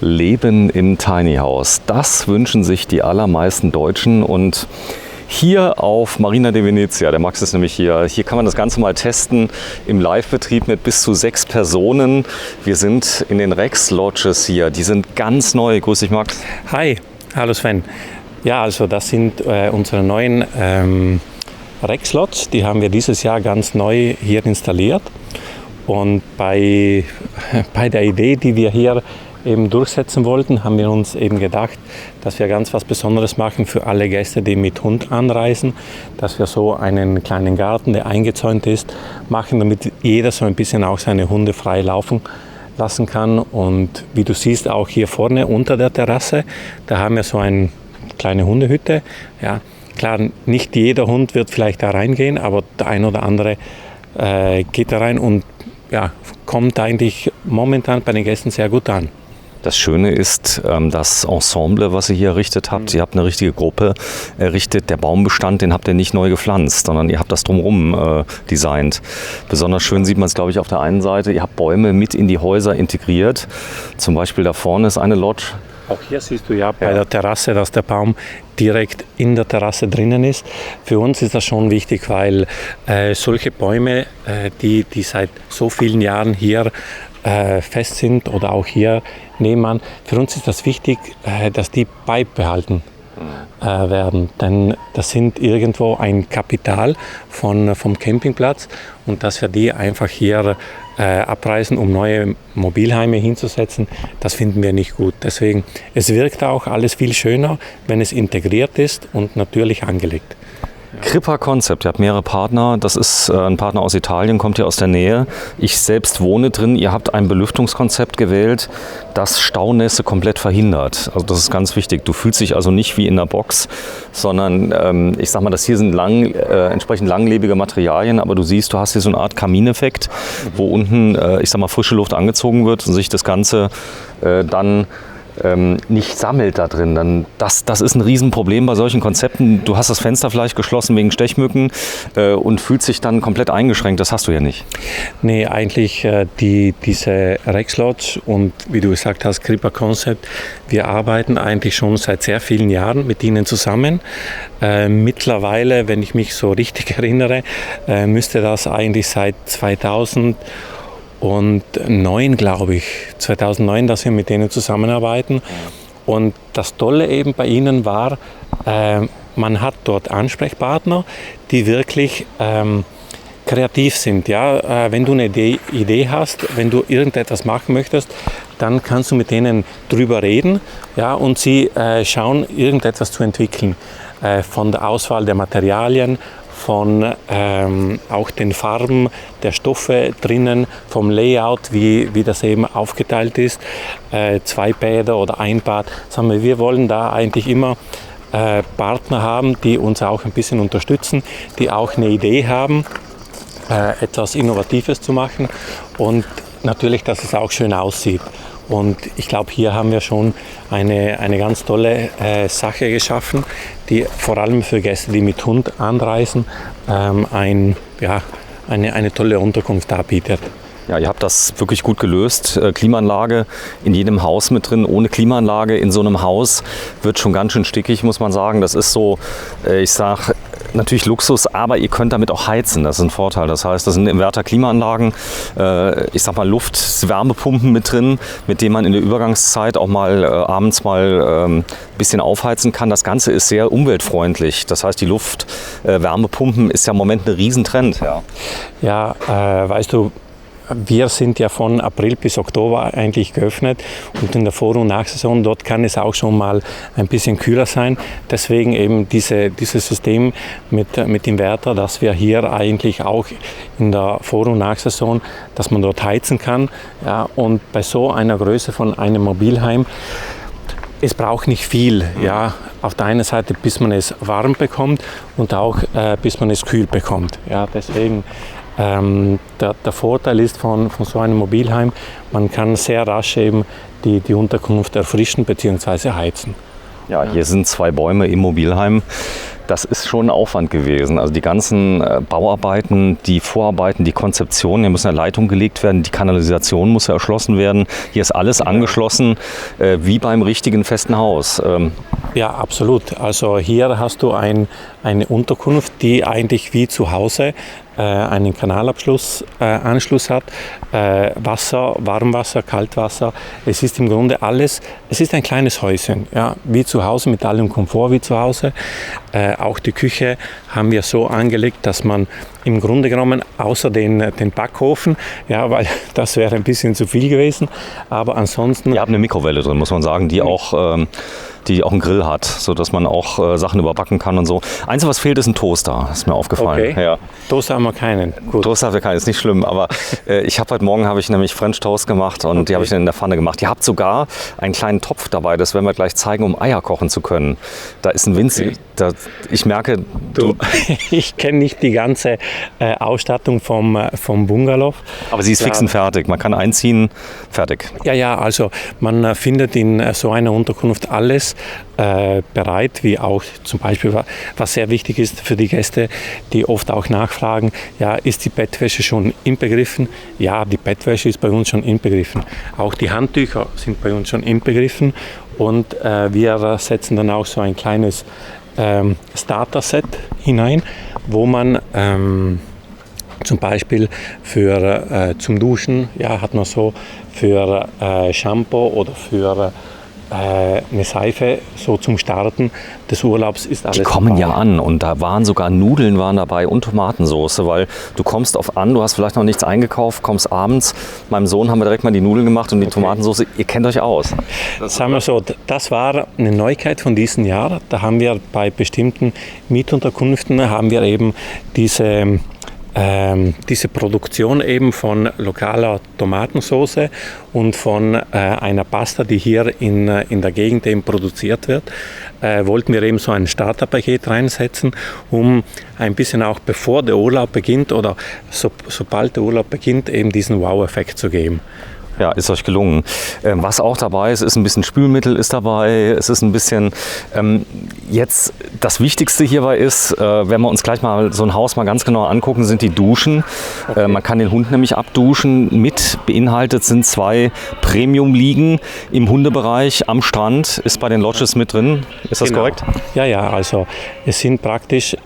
Leben im Tiny House. Das wünschen sich die allermeisten Deutschen und hier auf Marina di Venezia, der Max ist nämlich hier kann man das Ganze mal testen im Live-Betrieb mit bis zu 6 Personen. Wir sind in den Rex Lodges hier, die sind ganz neu. Grüß dich, Max. Hi, hallo Sven. Ja, also das sind unsere neuen Rex Lodges, die haben wir dieses Jahr ganz neu hier installiert. Und bei der Idee, die wir hier eben durchsetzen wollten, haben wir uns eben gedacht, dass wir ganz was Besonderes machen für alle Gäste, die mit Hund anreisen, dass wir so einen kleinen Garten, der eingezäunt ist, machen, damit jeder so ein bisschen auch seine Hunde frei laufen lassen kann. Und wie du siehst, auch hier vorne unter der Terrasse, da haben wir so eine kleine Hundehütte. Ja, klar, nicht jeder Hund wird vielleicht da reingehen, aber der ein oder andere geht da rein und ja, kommt eigentlich momentan bei den Gästen sehr gut an. Das Schöne ist, das Ensemble, was ihr hier errichtet habt, ihr habt eine richtige Gruppe errichtet. Der Baumbestand, den habt ihr nicht neu gepflanzt, sondern ihr habt das drumherum designt. Besonders schön sieht man es, glaube ich, auf der einen Seite. Ihr habt Bäume mit in die Häuser integriert. Zum Beispiel da vorne ist eine Lodge. Auch hier siehst du ja bei der Terrasse, dass der Baum direkt in der Terrasse drinnen ist. Für uns ist das schon wichtig, weil solche Bäume, die seit so vielen Jahren hier fest sind oder auch hier nebenan, für uns ist das wichtig, dass die beibehalten werden. Denn das sind irgendwo ein Kapital vom Campingplatz und dass wir die einfach hier abreißen, um neue Mobilheime hinzusetzen, das finden wir nicht gut. Deswegen, es wirkt auch alles viel schöner, wenn es integriert ist und natürlich angelegt. Crippa Concept, ihr habt mehrere Partner, das ist ein Partner aus Italien, kommt hier aus der Nähe. Ich selbst wohne drin, ihr habt ein Belüftungskonzept gewählt, das Staunässe komplett verhindert. Also das ist ganz wichtig, du fühlst dich also nicht wie in einer Box, sondern ich sag mal, das hier sind entsprechend langlebige Materialien, aber du siehst, du hast hier so eine Art Kamineffekt, wo unten, ich sag mal, frische Luft angezogen wird und sich das Ganze dann nicht sammelt da drin. Dann das ist ein Riesenproblem bei solchen Konzepten. Du hast das Fenster vielleicht geschlossen wegen Stechmücken und fühlst dich dann komplett eingeschränkt. Das hast du ja nicht. Nee, eigentlich diese Rex Lodge und wie du gesagt hast, Crippa Concept, wir arbeiten eigentlich schon seit sehr vielen Jahren mit ihnen zusammen. Mittlerweile, wenn ich mich so richtig erinnere, müsste das eigentlich seit 2009, glaube ich, 2009, dass wir mit denen zusammenarbeiten. Und das Tolle eben bei ihnen war, man hat dort Ansprechpartner, die wirklich kreativ sind. Ja? Wenn du eine Idee hast, wenn du irgendetwas machen möchtest, dann kannst du mit denen drüber reden, ja? Und sie schauen, irgendetwas zu entwickeln. Von der Auswahl der Materialien, von auch den Farben der Stoffe drinnen, vom Layout, wie das eben aufgeteilt ist, 2 Bäder oder ein Bad. Sagen wir wollen da eigentlich immer Partner haben, die uns auch ein bisschen unterstützen, die auch eine Idee haben, etwas Innovatives zu machen und natürlich, dass es auch schön aussieht. Und ich glaube, hier haben wir schon eine ganz tolle Sache geschaffen, die vor allem für Gäste, die mit Hund anreisen, eine tolle Unterkunft darbietet. Ja, ihr habt das wirklich gut gelöst. Klimaanlage in jedem Haus mit drin. Ohne Klimaanlage in so einem Haus wird schon ganz schön stickig, muss man sagen. Das ist so, ich sag, natürlich Luxus, aber ihr könnt damit auch heizen. Das ist ein Vorteil. Das heißt, das sind Inverter-Klimaanlagen, ich sag mal Luft-Wärmepumpen mit drin, mit denen man in der Übergangszeit auch mal abends mal ein bisschen aufheizen kann. Das Ganze ist sehr umweltfreundlich. Das heißt, die Luft-Wärmepumpen ist ja im Moment ein Riesentrend. Ja, weißt du, wir sind ja von April bis Oktober eigentlich geöffnet und in der Vor- und Nachsaison, dort kann es auch schon mal ein bisschen kühler sein. Deswegen eben dieses System mit Inverter, dass wir hier eigentlich auch in der Vor- und Nachsaison, dass man dort heizen kann. Ja, und bei so einer Größe von einem Mobilheim, es braucht nicht viel. Ja. Auf der einen Seite, bis man es warm bekommt und auch bis man es kühl bekommt. Ja, deswegen der Vorteil ist von so einem Mobilheim, man kann sehr rasch eben die Unterkunft erfrischen bzw. heizen. Ja, hier sind 2 Bäume im Mobilheim. Das ist schon ein Aufwand gewesen. Also die ganzen Bauarbeiten, die Vorarbeiten, die Konzeption, hier müssen ja Leitungen gelegt werden, die Kanalisation muss ja erschlossen werden. Hier ist alles angeschlossen, wie beim richtigen festen Haus. Ja, absolut. Also hier hast du eine Unterkunft, die eigentlich wie zu Hause einen Kanalabschluss, Anschluss hat, Wasser, Warmwasser, Kaltwasser. Es ist im Grunde alles, es ist ein kleines Häuschen, ja, wie zu Hause, mit allem Komfort wie zu Hause. Auch die Küche haben wir so angelegt, dass man im Grunde genommen außer den Backofen, ja, weil das wäre ein bisschen zu viel gewesen, aber ansonsten... Ihr habt eine Mikrowelle drin, muss man sagen, die auch einen Grill hat, sodass man auch Sachen überbacken kann und so. Einzige, was fehlt, ist ein Toaster, ist mir aufgefallen. Okay. Ja. Toaster haben wir keinen. Gut. Toaster haben wir keinen, ist nicht schlimm, aber heute Morgen habe ich nämlich French Toast gemacht und die habe ich in der Pfanne gemacht. Ihr habt sogar einen kleinen Topf dabei, das werden wir gleich zeigen, um Eier kochen zu können. Da ist ein winzig, ich merke... Ich kenne nicht die ganze Ausstattung vom Bungalow. Aber sie ist fix und fertig, man kann einziehen, fertig. Ja, also man findet in so einer Unterkunft alles bereit, wie auch zum Beispiel, was sehr wichtig ist für die Gäste, die oft auch nachfragen, ja, ist die Bettwäsche schon inbegriffen? Ja, die Bettwäsche ist bei uns schon inbegriffen. Auch die Handtücher sind bei uns schon inbegriffen und wir setzen dann auch so ein kleines Starter-Set hinein, wo man zum Beispiel zum Duschen, ja, hat man so für Shampoo oder für eine Seife, so zum Starten des Urlaubs ist alles. Die kommen dabei. ja an und da waren sogar Nudeln dabei und Tomatensauce, weil du kommst du hast vielleicht noch nichts eingekauft, kommst abends. Meinem Sohn haben wir direkt mal die Nudeln gemacht und die Tomatensauce. Ihr kennt euch aus. Sagen wir so, das war eine Neuigkeit von diesem Jahr. Da haben wir bei bestimmten Mietunterkünften eben diese Produktion eben von lokaler Tomatensauce und von einer Pasta, die hier in der Gegend eben produziert wird, wollten wir eben so ein Starterpaket reinsetzen, um ein bisschen auch bevor der Urlaub beginnt oder sobald der Urlaub beginnt, eben diesen Wow-Effekt zu geben. Ja, ist euch gelungen. Was auch dabei ist ein bisschen Spülmittel ist dabei. Es ist ein bisschen, jetzt das Wichtigste hierbei ist, wenn wir uns gleich mal so ein Haus mal ganz genau angucken, sind die Duschen. Okay. Man kann den Hund nämlich abduschen. Mit beinhaltet sind 2 Premium-Liegen im Hundebereich am Strand. Ist bei den Lodges mit drin. Ist das korrekt? Ja, also es sind praktisch...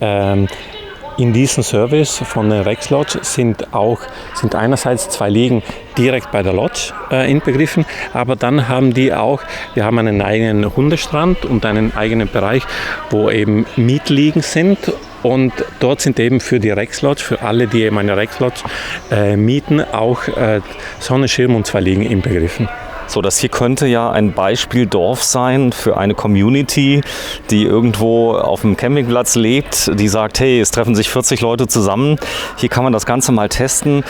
In diesem Service von der Rex Lodge sind einerseits 2 Liegen direkt bei der Lodge inbegriffen, aber dann haben wir haben einen eigenen Hundestrand und einen eigenen Bereich, wo eben Mietliegen sind. Und dort sind eben für die Rex Lodge, für alle, die eben eine Rex Lodge mieten, auch Sonnenschirm und 2 Liegen inbegriffen. So, das hier könnte ja ein Beispieldorf sein für eine Community, die irgendwo auf dem Campingplatz lebt, die sagt, hey, es treffen sich 40 Leute zusammen, hier kann man das Ganze mal testen.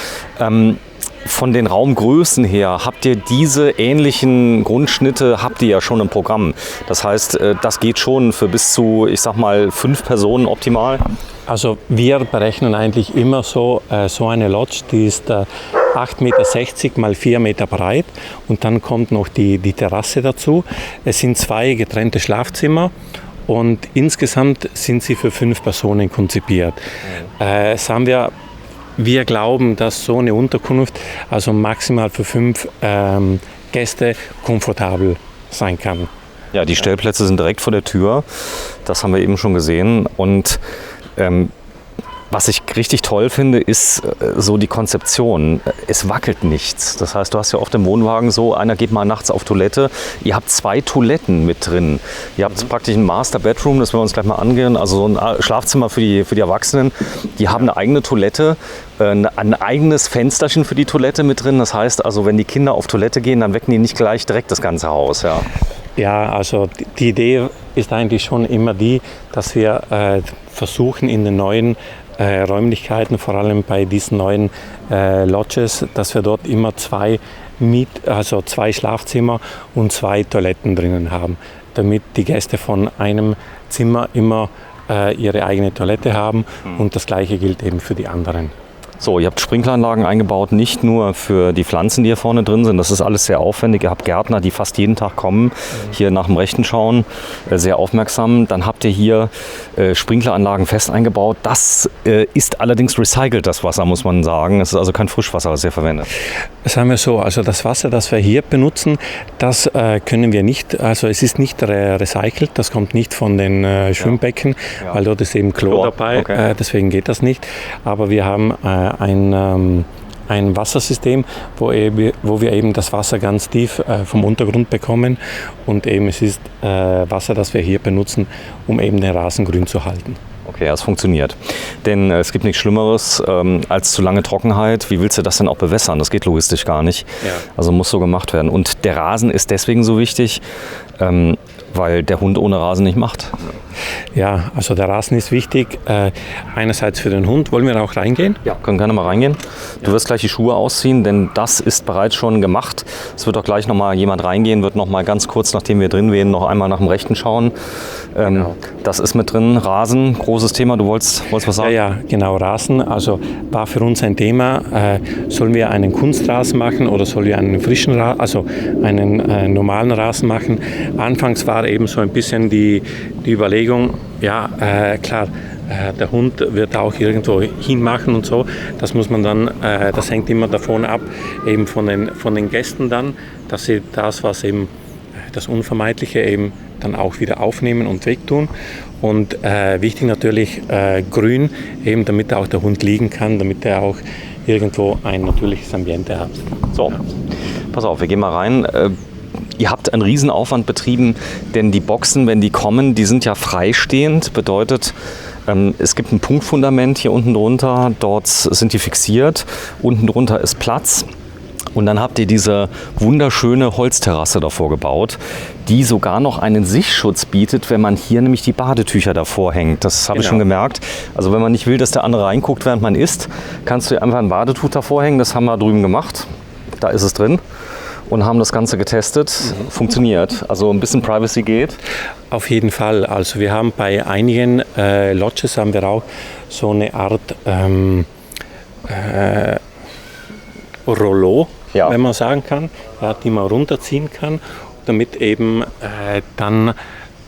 Von den Raumgrößen her habt ihr diese ähnlichen Grundschnitte, habt ihr ja schon im Programm. Das heißt, das geht schon für bis zu, ich sag mal, 5 Personen optimal. Also wir berechnen eigentlich immer so eine Lodge, die ist 8,60 Meter mal 4 Meter breit und dann kommt noch die Terrasse dazu. Es sind 2 getrennte Schlafzimmer und insgesamt sind sie für 5 Personen konzipiert. Sagen wir glauben, dass so eine Unterkunft also maximal für 5 Gäste komfortabel sein kann. Ja, die Stellplätze sind direkt vor der Tür, das haben wir eben schon gesehen und was ich richtig toll finde, ist so die Konzeption. Es wackelt nichts. Das heißt, du hast ja oft im Wohnwagen so, einer geht mal nachts auf Toilette. Ihr habt 2 Toiletten mit drin. Ihr habt praktisch ein Master Bedroom, das werden wir uns gleich mal angehen. Also so ein Schlafzimmer für die Erwachsenen. Die haben eine eigene Toilette, ein eigenes Fensterchen für die Toilette mit drin. Das heißt also, wenn die Kinder auf Toilette gehen, dann wecken die nicht gleich direkt das ganze Haus. Ja. Ja, also die Idee ist eigentlich schon immer die, dass wir versuchen in den neuen Räumlichkeiten, vor allem bei diesen neuen Lodges, dass wir dort immer 2 Schlafzimmer und 2 Toiletten drinnen haben, damit die Gäste von einem Zimmer immer ihre eigene Toilette haben und das Gleiche gilt eben für die anderen. So, ihr habt Sprinkleranlagen eingebaut, nicht nur für die Pflanzen, die hier vorne drin sind. Das ist alles sehr aufwendig. Ihr habt Gärtner, die fast jeden Tag kommen, hier nach dem Rechten schauen, sehr aufmerksam. Dann habt ihr hier Sprinkleranlagen fest eingebaut. Das ist allerdings recycelt, das Wasser, muss man sagen. Es ist also kein Frischwasser, was ihr verwendet. Sagen wir so, also das Wasser, das wir hier benutzen, das können wir nicht, also es ist nicht recycelt, das kommt nicht von den Schwimmbecken, weil dort ist eben Chlor dabei, okay. Deswegen geht das nicht. Aber wir haben ein Wassersystem, wo wir eben das Wasser ganz tief vom Untergrund bekommen und eben es ist Wasser, das wir hier benutzen, um eben den Rasen grün zu halten. Okay, es funktioniert. Denn es gibt nichts Schlimmeres als zu lange Trockenheit. Wie willst du das denn auch bewässern? Das geht logistisch gar nicht. Ja. Also muss so gemacht werden. Und der Rasen ist deswegen so wichtig, weil der Hund ohne Rasen nicht macht. Ja, also der Rasen ist wichtig. Einerseits für den Hund. Wollen wir auch reingehen? Ja, können gerne mal reingehen. Du wirst gleich die Schuhe ausziehen, denn das ist bereits schon gemacht. Es wird auch gleich noch mal jemand reingehen, wird noch mal ganz kurz, nachdem wir drin wären, noch einmal nach dem Rechten schauen. Genau. Das ist mit drin. Rasen, großes Thema. Du wolltest was sagen? Ja, genau. Rasen. Also war für uns ein Thema. Sollen wir einen Kunstrasen machen oder sollen wir einen frischen Rasen, also einen normalen Rasen machen? Anfangs war eben so ein bisschen die Überlegung, ja, klar, der Hund wird auch irgendwo hinmachen und so. Das muss man dann, das hängt immer davon ab, eben von den Gästen dann, dass sie das, was eben das Unvermeidliche eben dann auch wieder aufnehmen und wegtun. Und wichtig natürlich grün, eben damit auch der Hund liegen kann, damit er auch irgendwo ein natürliches Ambiente hat. So, pass auf, wir gehen mal rein. Ihr habt einen Riesenaufwand betrieben, denn die Boxen, wenn die kommen, die sind ja freistehend. Bedeutet, es gibt ein Punktfundament hier unten drunter, dort sind die fixiert. Unten drunter ist Platz. Und dann habt ihr diese wunderschöne Holzterrasse davor gebaut, die sogar noch einen Sichtschutz bietet, wenn man hier nämlich die Badetücher davor hängt. Das habe ich schon gemerkt. Also wenn man nicht will, dass der andere reinguckt, während man isst, kannst du einfach ein Badetuch davor hängen. Das haben wir drüben gemacht. Da ist es drin. Und haben das Ganze getestet. Funktioniert. Also ein bisschen Privacy geht. Auf jeden Fall. Also wir haben bei einigen Lodges haben wir auch so eine Art Rollo, wenn man sagen kann, die man runterziehen kann, damit eben dann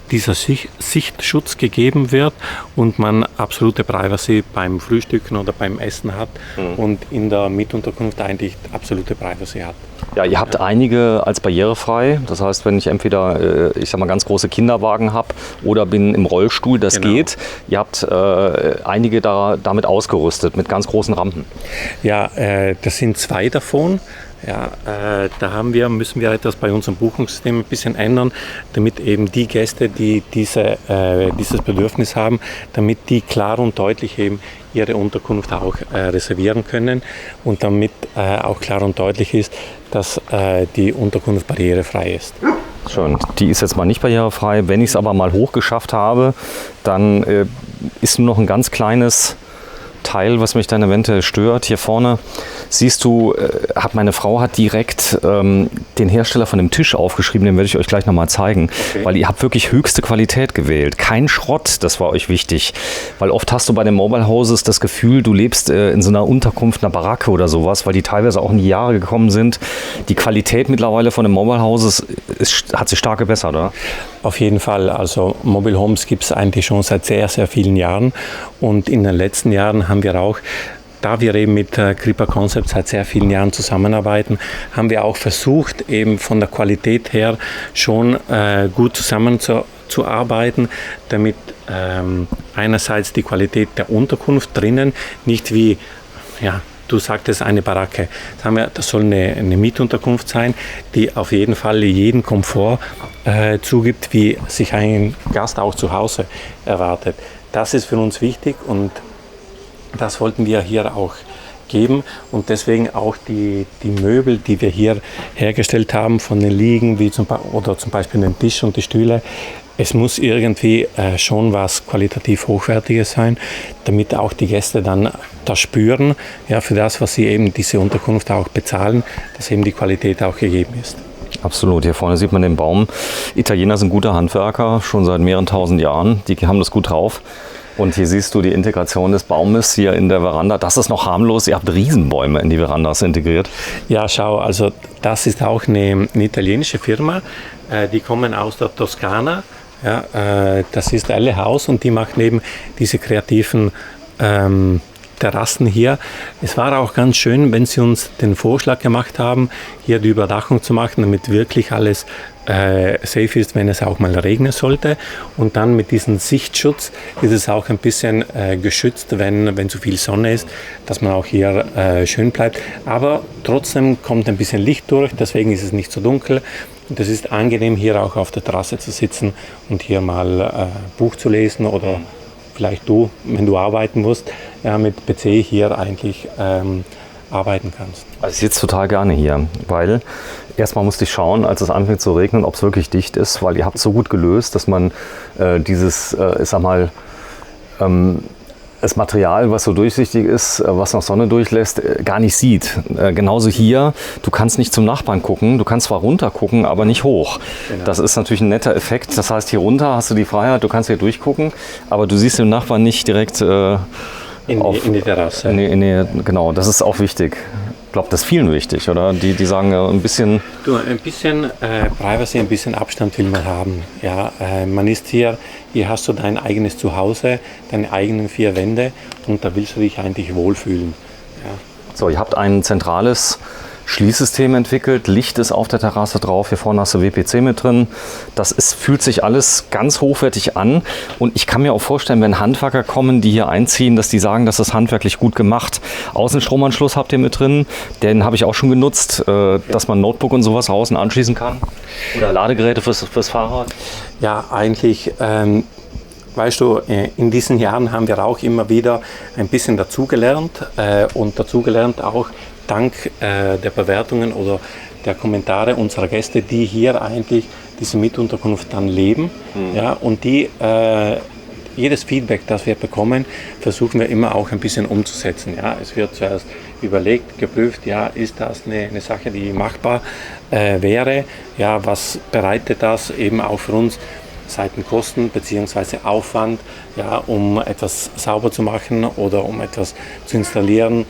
dieser Sichtschutz gegeben wird und man absolute Privacy beim Frühstücken oder beim Essen hat und in der Mitunterkunft eigentlich absolute Privacy hat. Ja, ihr habt einige als barrierefrei. Das heißt, wenn ich entweder, ich sag mal, ganz große Kinderwagen habe oder bin im Rollstuhl, das geht. Ihr habt einige damit ausgerüstet mit ganz großen Rampen. Ja, das sind 2 davon. Ja, da müssen wir etwas bei unserem Buchungssystem ein bisschen ändern, damit eben die Gäste, die dieses Bedürfnis haben, damit die klar und deutlich eben ihre Unterkunft auch reservieren können und damit auch klar und deutlich ist, dass die Unterkunft barrierefrei ist. Schön, die ist jetzt mal nicht barrierefrei. Wenn ich es aber mal hochgeschafft habe, dann ist nur noch ein ganz kleines Teil, was mich dann eventuell stört. Hier vorne siehst du, meine Frau hat direkt den Hersteller von dem Tisch aufgeschrieben, den werde ich euch gleich nochmal zeigen, weil ihr habt wirklich höchste Qualität gewählt. Kein Schrott, das war euch wichtig, weil oft hast du bei den Mobile Houses das Gefühl, du lebst in so einer Unterkunft, einer Baracke oder sowas, weil die teilweise auch in die Jahre gekommen sind. Die Qualität mittlerweile von den Mobile Houses hat sich stark gebessert, oder? Auf jeden Fall. Also Mobile Homes gibt es eigentlich schon seit sehr, sehr vielen Jahren und in den letzten Jahren haben wir auch, da wir eben mit Kripa Concept seit sehr vielen Jahren zusammenarbeiten, haben wir auch versucht, eben von der Qualität her schon gut zusammenzuarbeiten, damit einerseits die Qualität der Unterkunft drinnen nicht wie, du sagtest eine Baracke. Das soll eine Mietunterkunft sein, die auf jeden Fall jeden Komfort zugibt, wie sich ein Gast auch zu Hause erwartet. Das ist für uns wichtig und das wollten wir hier auch geben und deswegen auch die Möbel, die wir hier hergestellt haben, von den Liegen wie zum Beispiel den Tisch und die Stühle. Es muss irgendwie schon was qualitativ Hochwertiges sein, damit auch die Gäste dann das spüren, für das, was sie eben diese Unterkunft auch bezahlen, dass eben die Qualität auch gegeben ist. Absolut, hier vorne sieht man den Baum. Italiener sind gute Handwerker, schon seit mehreren tausend Jahren. Die haben das gut drauf. Und hier siehst du die Integration des Baumes hier in der Veranda. Das ist noch harmlos. Ihr habt Riesenbäume in die Verandas integriert. Ja, schau, also das ist auch eine italienische Firma. Die kommen aus der Toskana. Ja, das ist Elle Haus und die macht eben diese kreativen Terrassen hier. Es war auch ganz schön, wenn sie uns den Vorschlag gemacht haben, hier die Überdachung zu machen, damit wirklich alles safe ist, wenn es auch mal regnen sollte. Und dann mit diesem Sichtschutz ist es auch ein bisschen geschützt, wenn zu viel Sonne ist, dass man auch hier schön bleibt. Aber trotzdem kommt ein bisschen Licht durch, deswegen ist es nicht so dunkel. Und es ist angenehm, hier auch auf der Terrasse zu sitzen und hier mal Buch zu lesen oder vielleicht du, wenn du arbeiten musst, ja, mit PC hier eigentlich arbeiten kannst. Also ich sitze total gerne hier, weil erstmal musste ich schauen, als es anfängt zu regnen, ob es wirklich dicht ist, weil ihr habt es so gut gelöst, dass man dieses, ich sag mal, das Material, was so durchsichtig ist, was noch Sonne durchlässt, gar nicht sieht. Genauso hier, du kannst nicht zum Nachbarn gucken, du kannst zwar runter gucken, aber nicht hoch. Genau. Das ist natürlich ein netter Effekt. Das heißt, hier runter hast du die Freiheit, du kannst hier durchgucken, aber du siehst den Nachbarn nicht direkt in die Terrasse. Genau, das ist auch wichtig. Ich glaube, das ist vielen wichtig, oder? Die sagen ein bisschen... Ein bisschen Privacy, ein bisschen Abstand will man haben. Ja, man ist hier hast du dein eigenes Zuhause, deine eigenen 4 Wände und da willst du dich eigentlich wohlfühlen. Ja. So, ihr habt ein zentrales Schließsystem entwickelt, Licht ist auf der Terrasse drauf, hier vorne hast du WPC mit drin. Fühlt sich alles ganz hochwertig an und ich kann mir auch vorstellen, wenn Handwerker kommen, die hier einziehen, dass die sagen, das ist handwerklich gut gemacht. Außenstromanschluss habt ihr mit drin, den habe ich auch schon genutzt, dass man Notebook und sowas außen anschließen kann. Oder Ladegeräte fürs Fahrrad. Ja, eigentlich... Weißt du, in diesen Jahren haben wir auch immer wieder ein bisschen dazugelernt und dazugelernt auch dank der Bewertungen oder der Kommentare unserer Gäste, die hier eigentlich diese Mitunterkunft dann leben. Ja, und jedes Feedback, das wir bekommen, versuchen wir immer auch ein bisschen umzusetzen. Ja, es wird zuerst überlegt, geprüft, ja, ist das eine Sache, die machbar wäre? Ja, was bereitet das eben auch für uns? Seitenkosten bzw. Aufwand, ja, um etwas sauber zu machen oder um etwas zu installieren.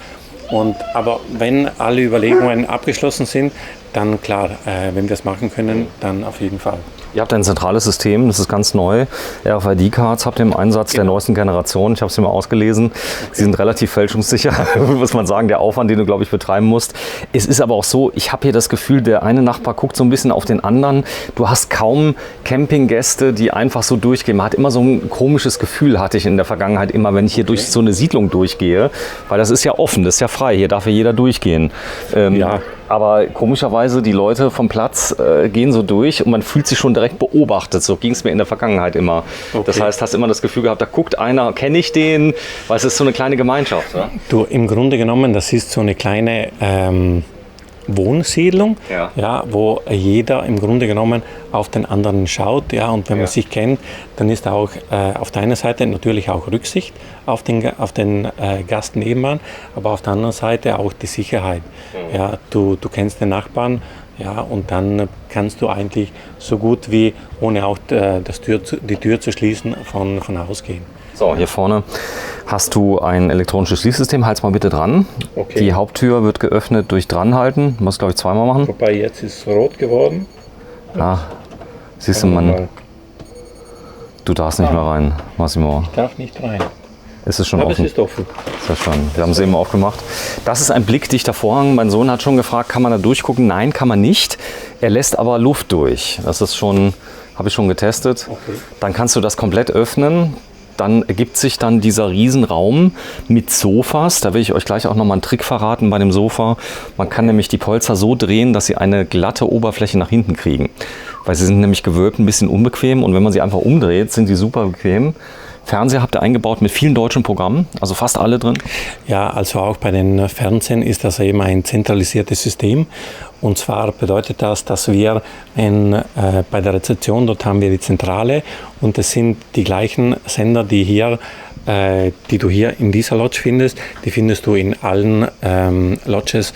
Aber wenn alle Überlegungen abgeschlossen sind, dann klar, wenn wir es machen können, dann auf jeden Fall. Ihr habt ein zentrales System, das ist ganz neu. RFID-Cards habt ihr im Einsatz der neuesten Generation. Ich habe es mir mal ausgelesen. Sie sind relativ fälschungssicher, muss man sagen, der Aufwand, den du, glaube ich, betreiben musst. Es ist aber auch so, ich habe hier das Gefühl, der eine Nachbar guckt so ein bisschen auf den anderen. Du hast kaum Campinggäste, die einfach so durchgehen. Man hat immer so ein komisches Gefühl, hatte ich in der Vergangenheit immer, wenn ich hier durch so eine Siedlung durchgehe. Weil das ist ja offen, das ist ja frei, hier darf ja jeder durchgehen. Ja. Aber komischerweise, die Leute vom Platz gehen so durch und man fühlt sich schon direkt beobachtet. So ging es mir in der Vergangenheit immer. Okay. Das heißt, hast immer das Gefühl gehabt, da guckt einer, kenne ich den? Weil es ist so eine kleine Gemeinschaft. Oder? Du, im Grunde genommen, das ist so eine kleine Wohnsiedlung, ja, wo jeder im Grunde genommen auf den anderen schaut. Ja, und wenn man sich kennt, dann ist auch auf der einen Seite natürlich auch Rücksicht auf den Gast nebenan, aber auf der anderen Seite auch die Sicherheit. Ja, du kennst den Nachbarn, ja, und dann kannst du eigentlich so gut wie ohne auch die Tür zu schließen von Haus gehen. So, hier vorne hast du ein elektronisches Schließsystem. Halt's mal bitte dran. Okay. Die Haupttür wird geöffnet durch Dranhalten. Muss, glaube ich, zweimal machen. Wobei jetzt ist es rot geworden. Ah, siehst du, du darfst nicht mehr rein, Massimo. Ich darf nicht rein. Es ist schon offen. Aber es ist offen. Sehr schön. Wir haben es eben aufgemacht. Das ist ein blickdichter Vorhang. Mein Sohn hat schon gefragt, kann man da durchgucken? Nein, kann man nicht. Er lässt aber Luft durch. Das ist schon, habe ich schon getestet. Okay. Dann kannst du das komplett öffnen. Dann ergibt sich dann dieser Riesenraum mit Sofas. Da will ich euch gleich auch nochmal einen Trick verraten bei dem Sofa. Man kann nämlich die Polster so drehen, dass sie eine glatte Oberfläche nach hinten kriegen. Weil sie sind nämlich gewölbt, ein bisschen unbequem. Und wenn man sie einfach umdreht, sind sie super bequem. Fernseher habt ihr eingebaut mit vielen deutschen Programmen, also fast alle drin? Ja, also auch bei den Fernsehen ist das eben ein zentralisiertes System. Und zwar bedeutet das, dass wir bei der Rezeption, dort haben wir die Zentrale und es sind die gleichen Sender, die du hier in dieser Lodge findest, die findest du in allen Lodges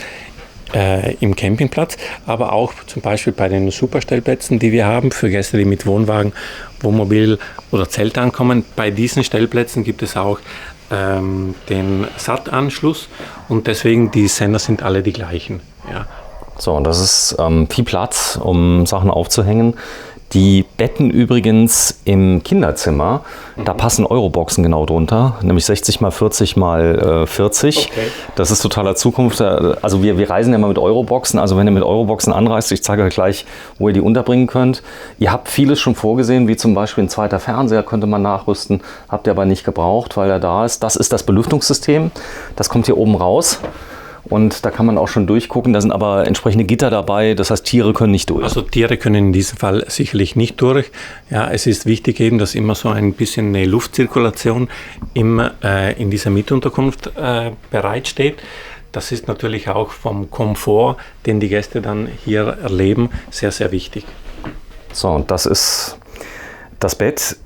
im Campingplatz, aber auch zum Beispiel bei den Superstellplätzen, die wir haben für Gäste, die mit Wohnwagen, Wohnmobil oder Zelt ankommen. Bei diesen Stellplätzen gibt es auch den SAT-Anschluss und deswegen die Sender sind alle die gleichen. Ja. So, und das ist viel Platz, um Sachen aufzuhängen. Die Betten übrigens im Kinderzimmer, da passen Euroboxen genau drunter, nämlich 60 mal 40 mal 40. Okay. Das ist totaler Zukunft. Also wir reisen ja mal mit Euroboxen. Also wenn ihr mit Euroboxen anreist, ich zeige euch gleich, wo ihr die unterbringen könnt. Ihr habt vieles schon vorgesehen, wie zum Beispiel ein zweiter Fernseher könnte man nachrüsten. Habt ihr aber nicht gebraucht, weil er da ist. Das ist das Belüftungssystem. Das kommt hier oben raus. Und da kann man auch schon durchgucken, da sind aber entsprechende Gitter dabei, das heißt Tiere können nicht durch. Also Tiere können in diesem Fall sicherlich nicht durch. Ja, es ist wichtig eben, dass immer so ein bisschen eine Luftzirkulation in dieser Mitunterkunft bereitsteht. Das ist natürlich auch vom Komfort, den die Gäste dann hier erleben, sehr, sehr wichtig. So, und das ist das Bett.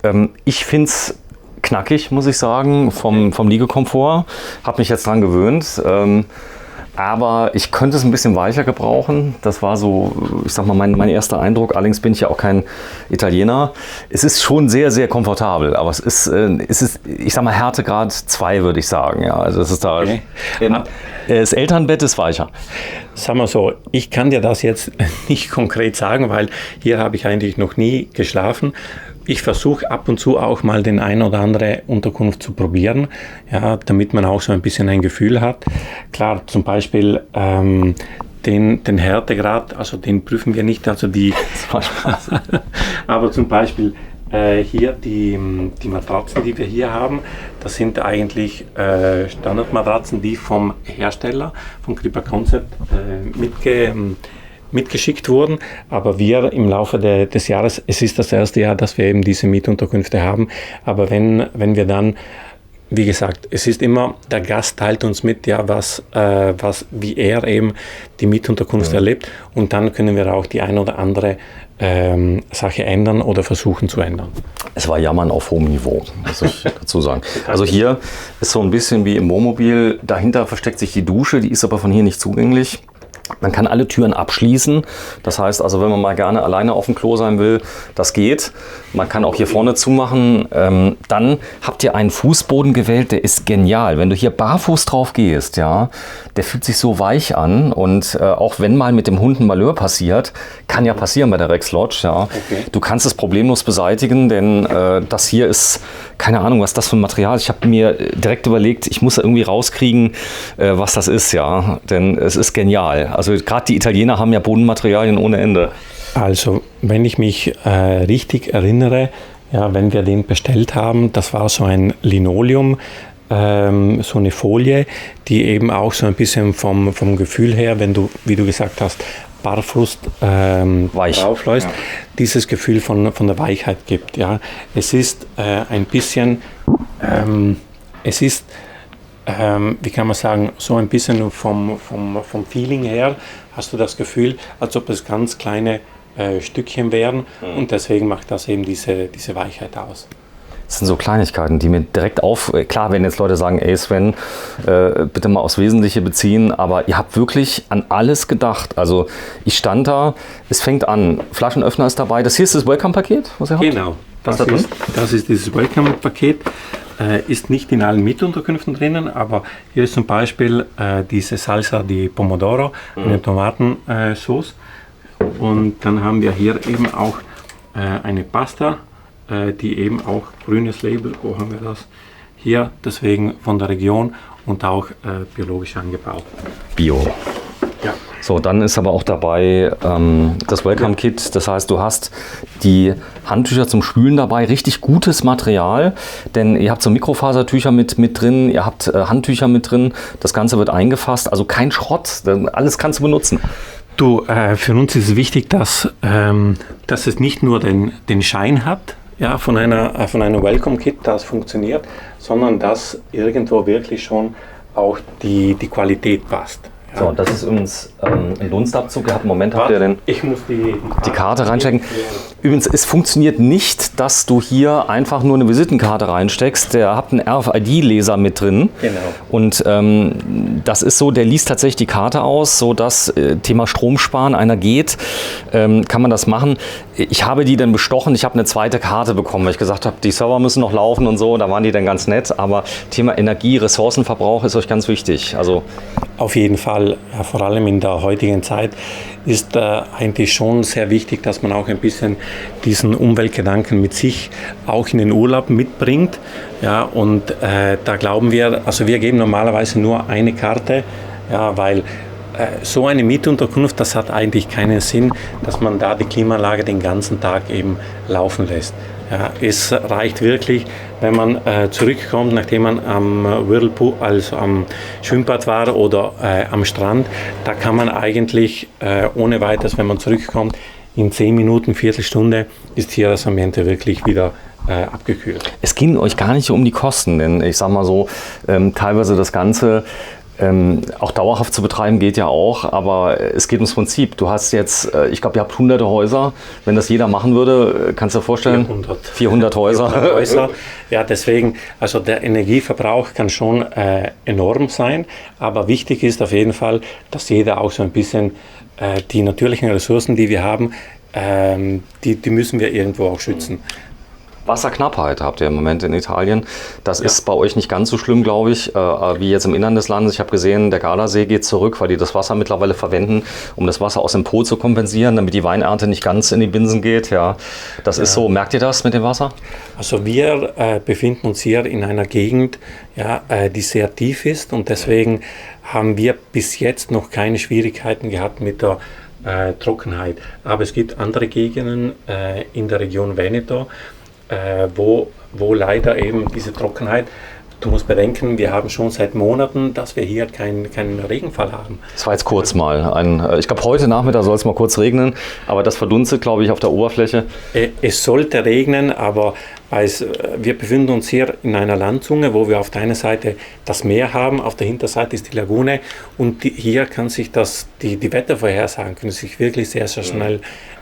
Ich finde es knackig, muss ich sagen, vom Liegekomfort. Habe mich jetzt dran gewöhnt. Aber ich könnte es ein bisschen weicher gebrauchen. Das war so, ich sag mal, mein erster Eindruck. Allerdings bin ich ja auch kein Italiener. Es ist schon sehr, sehr komfortabel. Aber es ist ich sag mal, Härtegrad 2, würde ich sagen. Ja, also es ist da. Okay. Das Elternbett ist weicher. Sagen wir so, ich kann dir das jetzt nicht konkret sagen, weil hier habe ich eigentlich noch nie geschlafen. Ich versuche ab und zu auch mal den ein oder andere Unterkunft zu probieren, ja, damit man auch so ein bisschen ein Gefühl hat. Klar, zum Beispiel den Härtegrad, also den prüfen wir nicht, also die, aber zum Beispiel hier die Matratzen, die wir hier haben, das sind eigentlich Standardmatratzen, die vom Hersteller, von Kripa Concept mitgeschickt wurden, aber wir im Laufe des Jahres, es ist das erste Jahr, dass wir eben diese Mietunterkünfte haben, aber wenn wir dann, wie gesagt, es ist immer, der Gast teilt uns mit, ja, wie er eben die Mietunterkunft erlebt und dann können wir auch die ein oder andere Sache ändern oder versuchen zu ändern. Es war Jammern auf hohem Niveau, muss ich dazu sagen. Also hier ist so ein bisschen wie im Wohnmobil, dahinter versteckt sich die Dusche, die ist aber von hier nicht zugänglich. Man kann alle Türen abschließen. Das heißt also, wenn man mal gerne alleine auf dem Klo sein will, das geht. Man kann auch hier vorne zumachen. Dann habt ihr einen Fußboden gewählt, der ist genial. Wenn du hier barfuß drauf gehst, ja, der fühlt sich so weich an. Und auch wenn mal mit dem Hund ein Malheur passiert, kann ja passieren bei der Rex Lodge, ja. Okay. Du kannst es problemlos beseitigen, denn das hier ist, keine Ahnung, was das für ein Material ist. Ich habe mir direkt überlegt, ich muss irgendwie rauskriegen, was das ist, ja. Denn es ist genial. Also gerade die Italiener haben ja Bodenmaterialien ohne Ende. Also wenn ich mich richtig erinnere, ja, wenn wir den bestellt haben, das war so ein Linoleum, so eine Folie, die eben auch so ein bisschen vom Gefühl her, wenn du, wie du gesagt hast, barfuß draufläufst, ja, dieses Gefühl von der Weichheit gibt. Ja. Es ist ein bisschen, wie kann man sagen, so ein bisschen vom Feeling her hast du das Gefühl, als ob es ganz kleine Stückchen wären und deswegen macht das eben diese Weichheit aus. Das sind so Kleinigkeiten, die mir direkt klar, wenn jetzt Leute sagen, ey Sven, bitte mal aufs Wesentliche beziehen, aber ihr habt wirklich an alles gedacht. Also ich stand da, es fängt an, Flaschenöffner ist dabei, das hier ist das Welcome-Paket, was ihr habt? Genau, das ist dieses Welcome-Paket. Ist nicht in allen Mietunterkünften drinnen, aber hier ist zum Beispiel diese Salsa di Pomodoro, eine Tomatensauce. Und dann haben wir hier eben auch eine Pasta, die eben auch grünes Label, wo haben wir das? Hier, deswegen von der Region und auch biologisch angebaut. Bio. Ja. So, dann ist aber auch dabei das Welcome-Kit. Das heißt, du hast die Handtücher zum Spülen dabei, richtig gutes Material, denn ihr habt so Mikrofasertücher mit drin, ihr habt Handtücher mit drin, das Ganze wird eingefasst, also kein Schrott, alles kannst du benutzen. Du, für uns ist es wichtig, dass es nicht nur den Schein hat, ja, von einer Welcome-Kit, das funktioniert, sondern dass irgendwo wirklich schon auch die Qualität passt. So, das ist übrigens ein Dunstabzug. Im Moment habt ihr Ich muss die Karte reinstecken. Übrigens, es funktioniert nicht, dass du hier einfach nur eine Visitenkarte reinsteckst. Der hat einen RFID-Leser mit drin. Genau. Und das ist so, der liest tatsächlich die Karte aus, sodass Thema Stromsparen einer geht, kann man das machen. Ich habe die dann bestochen. Ich habe eine zweite Karte bekommen, weil ich gesagt habe, die Server müssen noch laufen und so. Da waren die dann ganz nett. Aber Thema Energie, Ressourcenverbrauch ist euch ganz wichtig. Also auf jeden Fall, ja, vor allem in der heutigen Zeit ist eigentlich schon sehr wichtig, dass man auch ein bisschen diesen Umweltgedanken mit sich auch in den Urlaub mitbringt. Ja, und da glauben wir, also wir geben normalerweise nur eine Karte, ja, weil so eine Mietunterkunft, das hat eigentlich keinen Sinn, dass man da die Klimaanlage den ganzen Tag eben laufen lässt. Ja, es reicht wirklich, wenn man zurückkommt, nachdem man am Whirlpool, also am Schwimmbad war oder am Strand, da kann man eigentlich ohne weiteres, wenn man zurückkommt, in 10 Minuten, Viertelstunde ist hier das Ambiente wirklich wieder abgekühlt. Es ging euch gar nicht um die Kosten, denn ich sag mal so, teilweise das Ganze auch dauerhaft zu betreiben geht ja auch, aber es geht ums Prinzip. Du hast jetzt, ich glaube, ihr habt hunderte Häuser. Wenn das jeder machen würde, kannst du dir vorstellen? 400 Häuser. 400 Häuser. Ja, deswegen, also der Energieverbrauch kann schon enorm sein, aber wichtig ist auf jeden Fall, dass jeder auch so ein bisschen die natürlichen Ressourcen, die wir haben, die müssen wir irgendwo auch schützen. Wasserknappheit habt ihr im Moment in Italien. Das ist bei euch nicht ganz so schlimm, glaube ich, wie jetzt im Innern des Landes. Ich habe gesehen, der Gardasee geht zurück, weil die das Wasser mittlerweile verwenden, um das Wasser aus dem Po zu kompensieren, damit die Weinernte nicht ganz in die Binsen geht. Ja, das ist so. Merkt ihr das mit dem Wasser? Also wir befinden uns hier in einer Gegend, ja, die sehr tief ist und deswegen haben wir bis jetzt noch keine Schwierigkeiten gehabt mit der Trockenheit. Aber es gibt andere Gegenden in der Region Veneto, wo leider eben diese Trockenheit, du musst bedenken, wir haben schon seit Monaten, dass wir hier keinen Regenfall haben. Das war jetzt kurz mal. Ich glaube, heute Nachmittag soll es mal kurz regnen, aber das verdunstet, glaube ich, auf der Oberfläche. Es sollte regnen, aber wir befinden uns hier in einer Landzunge, wo wir auf der einen Seite das Meer haben, auf der Hinterseite ist die Lagune und hier kann sich die Wettervorhersagen können sich wirklich sehr, sehr schnell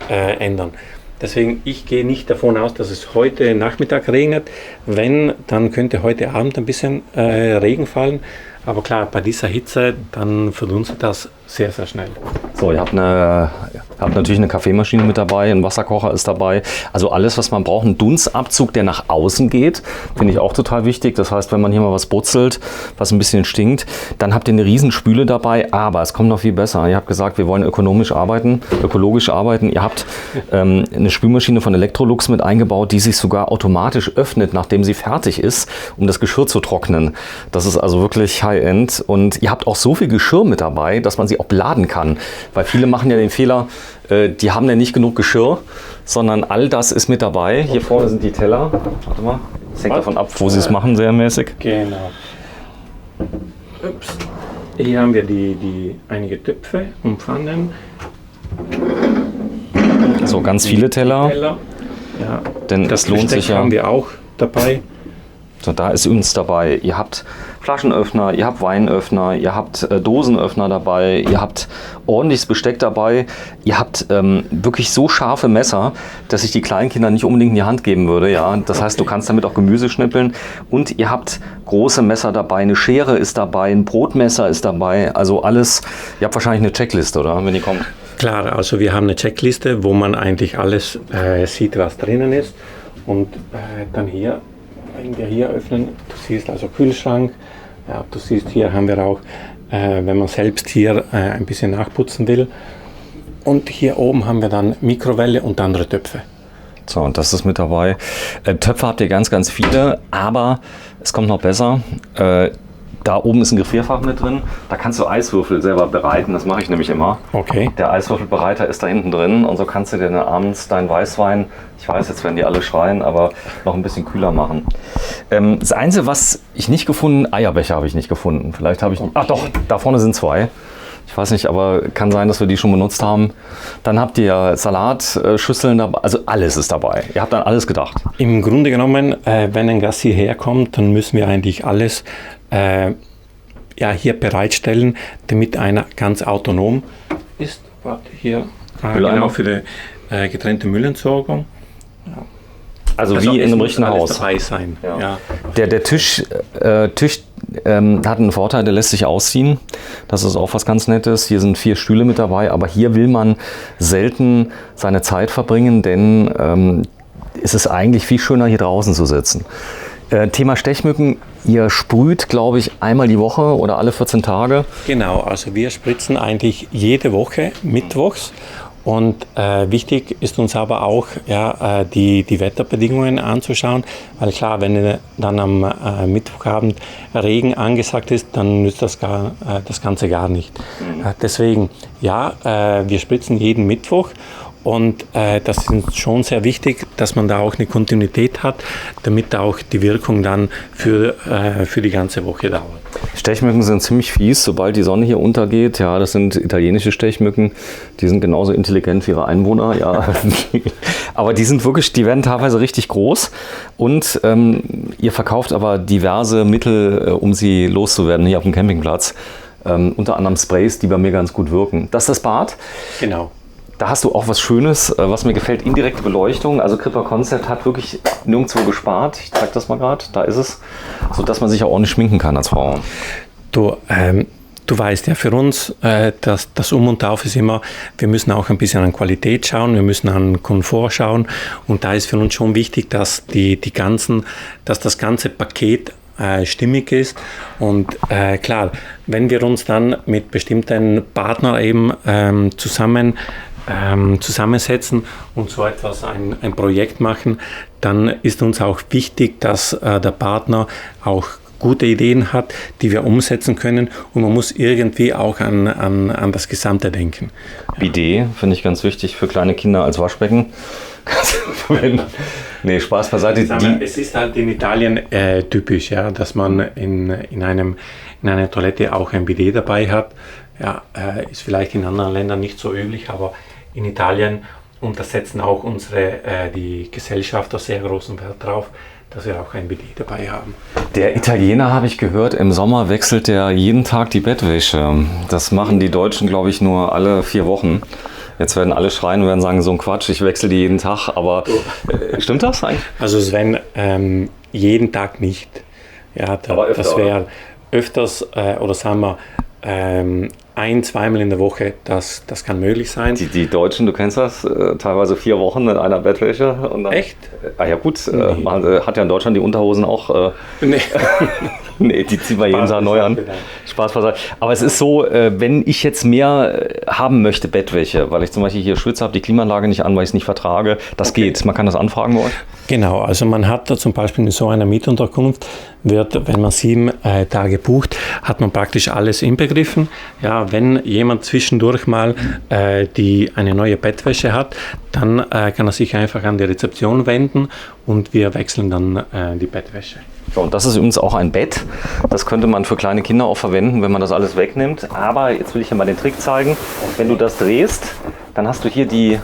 ändern. Deswegen, ich gehe nicht davon aus, dass es heute Nachmittag regnet. Wenn, dann könnte heute Abend ein bisschen Regen fallen. Aber klar, bei dieser Hitze, dann verdunstet das sehr, sehr schnell. So, ihr habt natürlich eine Kaffeemaschine mit dabei, ein Wasserkocher ist dabei. Also alles, was man braucht. Ein Dunstabzug, der nach außen geht, finde ich auch total wichtig. Das heißt, wenn man hier mal was brutzelt, was ein bisschen stinkt, dann habt ihr eine Riesenspüle dabei. Aber es kommt noch viel besser. Ihr habt gesagt, wir wollen ökologisch arbeiten. Ihr habt eine Spülmaschine von Electrolux mit eingebaut, die sich sogar automatisch öffnet, nachdem sie fertig ist, um das Geschirr zu trocknen. Das ist also wirklich High-End. Und ihr habt auch so viel Geschirr mit dabei, dass man sie auch beladen kann. Weil viele machen ja den Fehler, die haben ja nicht genug Geschirr, sondern all das ist mit dabei. Hier vorne sind die Teller. Warte mal, das hängt davon ab, wo sie es machen, sehr mäßig. Genau. Ups. Hier haben wir einige Töpfe und Pfannen. So ganz viele Teller. Ja. Denn Das es lohnt sich ja. Haben wir auch dabei. So, da ist übrigens dabei, ihr habt Flaschenöffner, ihr habt Weinöffner, ihr habt Dosenöffner dabei, ihr habt ordentliches Besteck dabei, ihr habt wirklich so scharfe Messer, dass ich die Kleinkinder nicht unbedingt in die Hand geben würde. Ja? Das heißt, du kannst damit auch Gemüse schnippeln und ihr habt große Messer dabei, eine Schere ist dabei, ein Brotmesser ist dabei, also alles. Ihr habt wahrscheinlich eine Checkliste, oder, wenn die kommt? Klar, also wir haben eine Checkliste, wo man eigentlich alles sieht, was drinnen ist und dann hier, wenn wir hier öffnen, du siehst also Kühlschrank, ja, du siehst hier haben wir auch, wenn man selbst hier ein bisschen nachputzen will und hier oben haben wir dann Mikrowelle und andere Töpfe. So, und das ist mit dabei. Töpfe habt ihr ganz, ganz viele, aber es kommt noch besser. Da oben ist ein Gefrierfach mit drin, da kannst du Eiswürfel selber bereiten, das mache ich nämlich immer. Okay. Der Eiswürfelbereiter ist da hinten drin und so kannst du dir dann abends deinen Weißwein, ich weiß, jetzt werden die alle schreien, aber noch ein bisschen kühler machen. Das Einzige, was ich nicht gefunden, Eierbecher habe ich nicht gefunden. Vielleicht habe ich, ach doch, da vorne sind 2. Ich weiß nicht, aber kann sein, dass wir die schon benutzt haben. Dann habt ihr Salatschüsseln dabei, also alles ist dabei. Ihr habt an alles gedacht. Im Grunde genommen, wenn ein Gast hierher kommt, dann müssen wir eigentlich alles ja, hier bereitstellen, damit einer ganz autonom ist. Warte, hier genau für die getrennte Müllentsorgung. Ja. Also wie in einem richtigen Haus. Dabei sein. Ja. Ja. Der Tisch hat einen Vorteil, der lässt sich ausziehen. Das ist auch was ganz Nettes. Hier sind 4 Stühle mit dabei, aber hier will man selten seine Zeit verbringen, denn es ist eigentlich viel schöner, hier draußen zu sitzen. Thema Stechmücken, ihr sprüht, glaube ich, einmal die Woche oder alle 14 Tage. Genau, also wir spritzen eigentlich jede Woche mittwochs. Und wichtig ist uns aber auch, ja, die Wetterbedingungen anzuschauen, weil klar, wenn dann am Mittwochabend Regen angesagt ist, dann nützt das Ganze gar nicht. Deswegen, ja, wir spritzen jeden Mittwoch. Und das ist schon sehr wichtig, dass man da auch eine Kontinuität hat, damit auch die Wirkung dann für die ganze Woche dauert. Stechmücken sind ziemlich fies, sobald die Sonne hier untergeht. Ja, das sind italienische Stechmücken. Die sind genauso intelligent wie ihre Einwohner. Ja. Aber die werden teilweise richtig groß. Und ihr verkauft aber diverse Mittel, um sie loszuwerden hier auf dem Campingplatz. Unter anderem Sprays, die bei mir ganz gut wirken. Das ist das Bad. Genau. Da hast du auch was Schönes, was mir gefällt, indirekte Beleuchtung. Also Cripper Concept hat wirklich nirgendwo gespart. Ich zeige das mal gerade, da ist es. Sodass man sich auch ordentlich schminken kann als Frau. Du weißt ja, für uns, das Um und Auf ist immer, wir müssen auch ein bisschen an Qualität schauen, wir müssen an Komfort schauen. Und da ist für uns schon wichtig, dass dass das ganze Paket stimmig ist. Und klar, wenn wir uns dann mit bestimmten Partnern eben zusammensetzen und so etwas, ein Projekt machen, dann ist uns auch wichtig, dass der Partner auch gute Ideen hat, die wir umsetzen können, und man muss irgendwie auch an das Gesamte denken. Bidet finde ich ganz wichtig für kleine Kinder als Waschbecken. Nee, Spaß beiseite. Es ist halt in Italien typisch, ja, dass man in einer Toilette auch ein Bidet dabei hat. Ja, ist vielleicht in anderen Ländern nicht so üblich, aber in Italien, und das setzen auch die Gesellschafter sehr großen Wert drauf, dass wir auch ein Bidet dabei haben. Der Italiener, habe ich gehört, im Sommer wechselt der jeden Tag die Bettwäsche. Das machen die Deutschen, glaube ich, nur alle 4 Wochen. Jetzt werden alle schreien und werden sagen, so ein Quatsch, ich wechsle die jeden Tag. Aber stimmt das eigentlich? Also Sven, jeden Tag nicht. Ja, aber öfter, das wäre öfters, oder sagen wir, 1-2 Mal in der Woche, das kann möglich sein. Die Deutschen, du kennst das, teilweise 4 Wochen in einer Bettwäsche. Und dann, echt? Ja gut, Nee. man hat ja in Deutschland die Unterhosen auch. Nee. Nee, die ziehen wir jeden Tag neu an. Spaß beiseite. Aber es ist so, wenn ich jetzt mehr haben möchte, Bettwäsche, weil ich zum Beispiel hier schwitze, habe die Klimaanlage nicht an, weil ich es nicht vertrage, das geht. Man kann das anfragen bei euch? Genau, also man hat da zum Beispiel in so einer Mietunterkunft, wenn man 7 Tage bucht, hat man praktisch alles inbegriffen. Ja, wenn jemand zwischendurch mal eine neue Bettwäsche hat, dann kann er sich einfach an die Rezeption wenden und wir wechseln dann die Bettwäsche. So, und das ist übrigens auch ein Bett. Das könnte man für kleine Kinder auch verwenden, wenn man das alles wegnimmt. Aber jetzt will ich dir mal den Trick zeigen. Wenn du das drehst, dann hast du hier die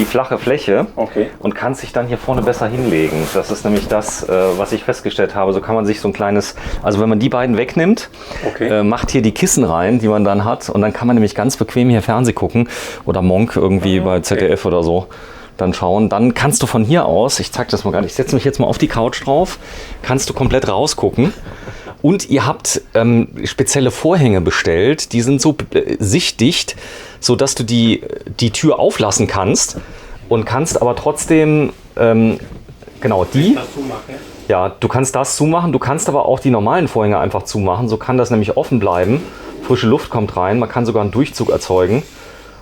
flache Fläche, okay, und kannst dich dann hier vorne besser hinlegen. Das ist nämlich das, was ich festgestellt habe. So kann man sich so ein kleines, also wenn man die beiden wegnimmt, okay, macht hier die Kissen rein, die man dann hat, und dann kann man nämlich ganz bequem hier Fernsehen gucken oder Monk irgendwie bei ZDF oder so dann schauen. Dann kannst du von hier aus, ich zeig das mal gar nicht, ich setze mich jetzt mal auf die Couch drauf, kannst du komplett rausgucken. Und ihr habt spezielle Vorhänge bestellt, die sind so sichtdicht, sodass du die Tür auflassen kannst und kannst aber trotzdem, genau die, ja, du kannst das zumachen, du kannst aber auch die normalen Vorhänge einfach zumachen, so kann das nämlich offen bleiben, frische Luft kommt rein, man kann sogar einen Durchzug erzeugen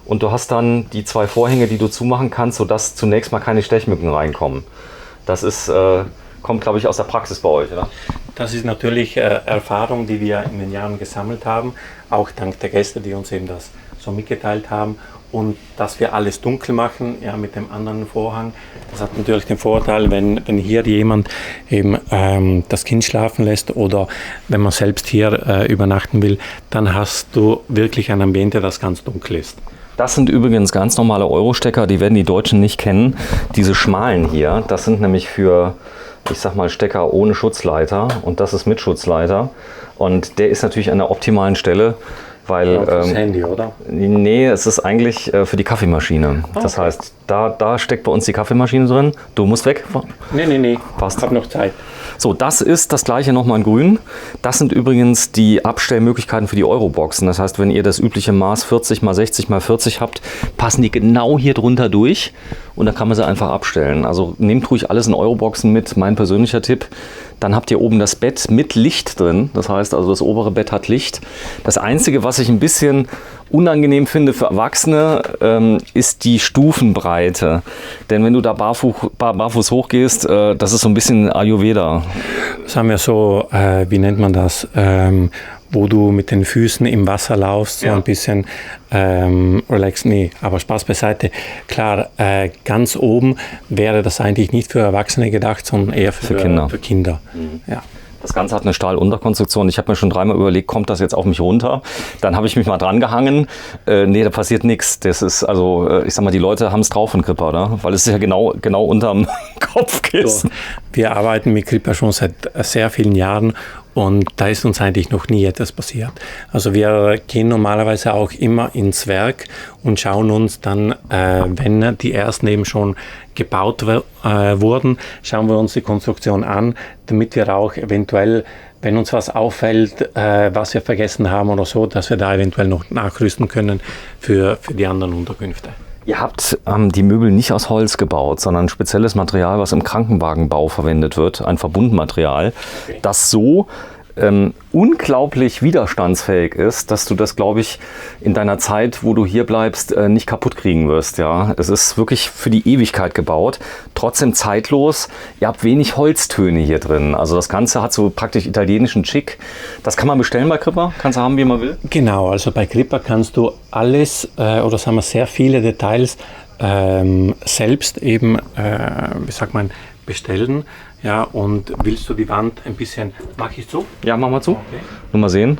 und du hast dann die 2 Vorhänge, die du zumachen kannst, sodass zunächst mal keine Stechmücken reinkommen. Das ist, kommt, glaube ich, aus der Praxis bei euch, oder? Das ist natürlich Erfahrung, die wir in den Jahren gesammelt haben, auch dank der Gäste, die uns eben das so mitgeteilt haben. Und dass wir alles dunkel machen, ja, mit dem anderen Vorhang, das hat natürlich den Vorteil, wenn hier jemand eben das Kind schlafen lässt oder wenn man selbst hier übernachten will, dann hast du wirklich ein Ambiente, das ganz dunkel ist. Das sind übrigens ganz normale Euro-Stecker, die werden die Deutschen nicht kennen. Diese schmalen hier, das sind nämlich für, ich sag mal, Stecker ohne Schutzleiter und das ist mit Schutzleiter. Und der ist natürlich an der optimalen Stelle, weil... Das Handy, oder? Nee, es ist eigentlich für die Kaffeemaschine. Okay. Das heißt, da steckt bei uns die Kaffeemaschine drin. Du musst weg. Nee. Passt. Ich habe noch Zeit. So, das ist das gleiche nochmal in grün. Das sind übrigens die Abstellmöglichkeiten für die Euroboxen. Das heißt, wenn ihr das übliche Maß 40 x 60 x 40 habt, passen die genau hier drunter durch und dann kann man sie einfach abstellen. Also nehmt ruhig alles in Euroboxen mit, mein persönlicher Tipp. Dann habt ihr oben das Bett mit Licht drin. Das heißt also, das obere Bett hat Licht. Das Einzige, was ich ein bisschen unangenehm finde für Erwachsene, ist die Stufenbreite. Denn wenn du da barfuß hochgehst, das ist so ein bisschen Ayurveda. Sagen wir so, wie nennt man das? Wo du mit den Füßen im Wasser laufst, so ein bisschen relaxed. Nee, aber Spaß beiseite. Klar, ganz oben wäre das eigentlich nicht für Erwachsene gedacht, sondern eher für Kinder. Mhm. Ja. Das Ganze hat eine Stahlunterkonstruktion. Ich habe mir schon dreimal überlegt, kommt das jetzt auf mich runter? Dann habe ich mich mal dran gehangen. Nee, da passiert nichts. Das ist also, ich sag mal, die Leute haben es drauf in Gripper, oder? Weil es ist ja genau unterm Kopfkissen. So, wir arbeiten mit Gripper schon seit sehr vielen Jahren und da ist uns eigentlich noch nie etwas passiert. Also wir gehen normalerweise auch immer ins Werk und schauen uns dann, wenn die ersten eben schon gebaut wurden, schauen wir uns die Konstruktion an, damit wir auch eventuell, wenn uns was auffällt, was wir vergessen haben oder so, dass wir da eventuell noch nachrüsten können für die anderen Unterkünfte. Ihr habt die Möbel nicht aus Holz gebaut, sondern ein spezielles Material, was im Krankenwagenbau verwendet wird, ein Verbundmaterial, das so unglaublich widerstandsfähig ist, dass du das, glaube ich, in deiner Zeit, wo du hier bleibst, nicht kaputt kriegen wirst. Ja? Es ist wirklich für die Ewigkeit gebaut, trotzdem zeitlos. Ihr habt wenig Holztöne hier drin. Also das Ganze hat so praktisch italienischen Chic. Das kann man bestellen bei Gripper, kannst du haben, wie man will? Genau, also bei Gripper kannst du alles oder sagen wir sehr viele Details selbst eben, bestellen. Ja, und willst du die Wand ein bisschen, mach ich zu? Ja, mach mal zu. Okay. Nur mal sehen.